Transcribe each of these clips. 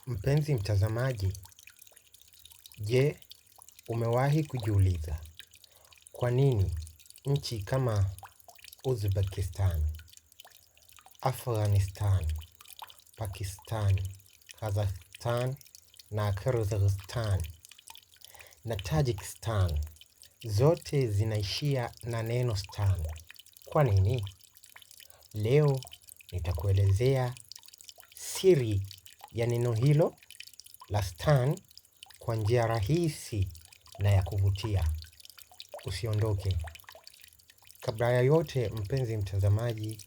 Mpenzi mtazamaji, je, umewahi kujiuliza kwa nini nchi kama Uzbekistan, Afghanistan, Pakistan, Kazakhstan na Kyrgyzstan na Tajikistan zote zinaishia na neno stan? Kwa nini? Leo nitakuelezea siri ya neno hilo la stan kwa njia rahisi na ya kuvutia. Usiondoke. Kabla ya yote, mpenzi mtazamaji,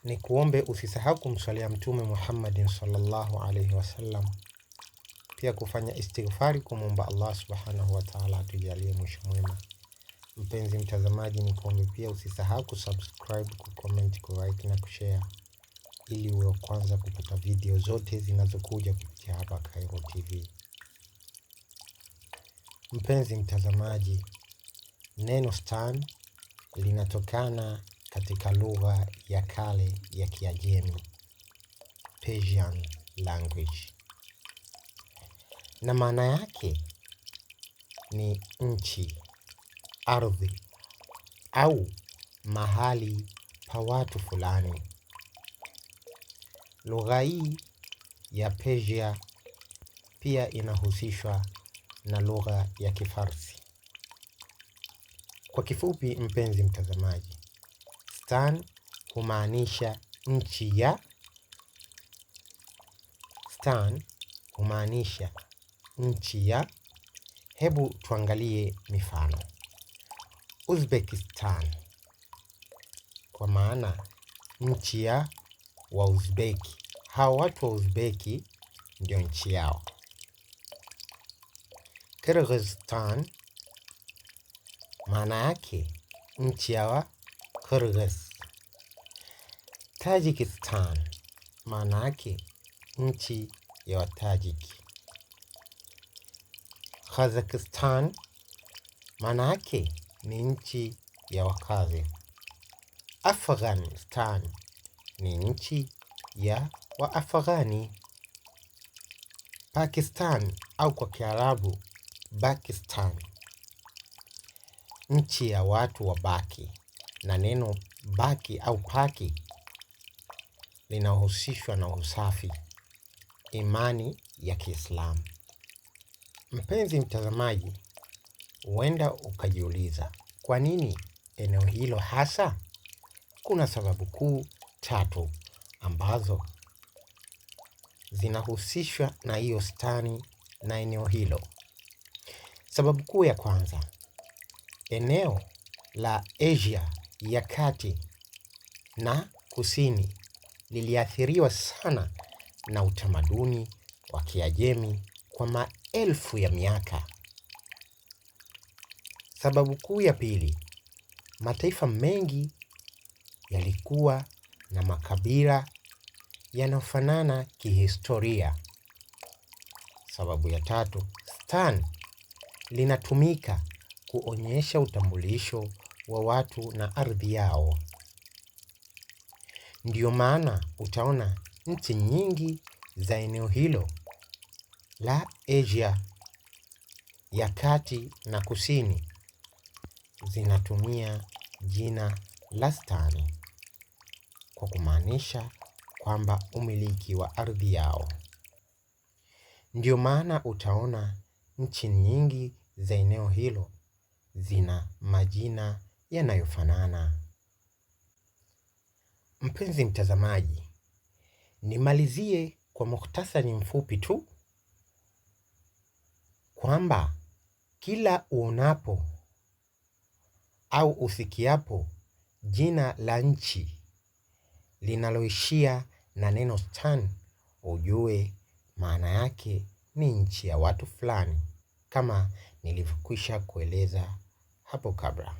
ni kuombe usisahau kumswalia Mtume Muhammadin sallallahu alaihi wasallam, pia kufanya istighfari kumwomba Allah subhanahu wa ta'ala atujalie mwisho mwema. Mpenzi mtazamaji, ni kuombe pia usisahau kusubscribe, kucomment, kulike na kushare ili uwe kwanza kupata video zote zinazokuja kupitia hapa Khairo TV. Mpenzi mtazamaji, neno stan linatokana katika lugha ya kale ya Kiajemi, Persian language, na maana yake ni nchi, ardhi au mahali pa watu fulani. Lugha hii ya Persia pia inahusishwa na lugha ya Kifarsi. Kwa kifupi, mpenzi mtazamaji, stan humaanisha nchi ya. Stan humaanisha nchi ya. Hebu tuangalie mifano. Uzbekistan, kwa maana nchi ya Wauzbeki. Hao watu wa Uzbeki ndio nchi yao. Kyrgyzstan, maana yake nchi ya wa Kyrgyz. Tajikistan, maana yake nchi ya Watajiki. Kazakhstan, maana yake ni nchi ya wakazi. Afghanistan ni nchi ya Waafghani. Pakistan au kwa Kiarabu Pakistan, nchi ya watu wa Baki, na neno Baki au Paki linahusishwa na usafi, imani ya Kiislamu. Mpenzi mtazamaji, huenda ukajiuliza kwa nini eneo hilo hasa? Kuna sababu kuu 3 ambazo zinahusishwa na hiyo stani na eneo hilo. Sababu kuu ya kwanza, eneo la Asia ya kati na kusini liliathiriwa sana na utamaduni wa Kiajemi kwa maelfu ya miaka. Sababu kuu ya pili, mataifa mengi yalikuwa na makabila yanayofanana kihistoria. Sababu ya 3, stan linatumika kuonyesha utambulisho wa watu na ardhi yao. Ndiyo maana utaona nchi nyingi za eneo hilo la Asia ya kati na kusini zinatumia jina la stani kwa kumaanisha kwamba umiliki wa ardhi yao. Ndiyo maana utaona nchi nyingi za eneo hilo zina majina yanayofanana. Mpenzi mtazamaji, nimalizie kwa mukhtasari mfupi tu kwamba kila uonapo au usikiapo jina la nchi linaloishia na neno stan, ujue maana yake ni nchi ya watu fulani, kama nilivyokwisha kueleza hapo kabla.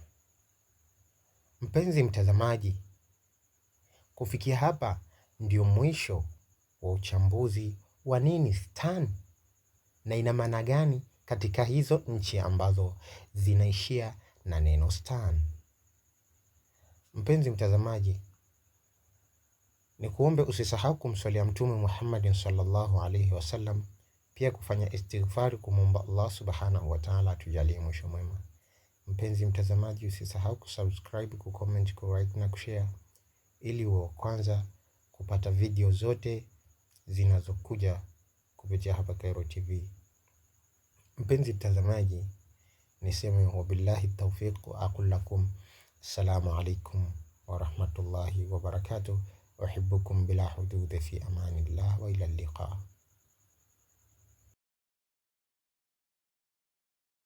Mpenzi mtazamaji, kufikia hapa ndio mwisho wa uchambuzi wa nini stan na ina maana gani katika hizo nchi ambazo zinaishia na neno stan. Mpenzi mtazamaji, Ni kuombe usisahau kumswalia Mtume Muhammadin sallallahu alaihi wasallam, pia kufanya istighfari kumwomba Allah subhanahu wa ta'ala atujalie mwisho mwema. Mpenzi mtazamaji, usisahau kusubscribe, kucomment, kulike na kushare ili uwe kwanza kupata video zote zinazokuja kupitia hapa Khairo TV. Mpenzi mtazamaji, niseme wabillahi tawfiq wa aqul lakum assalamu alaikum wa rahmatullahi wa barakatuh. Uhibbukum bila hudud fi amanillah wa ila liqa.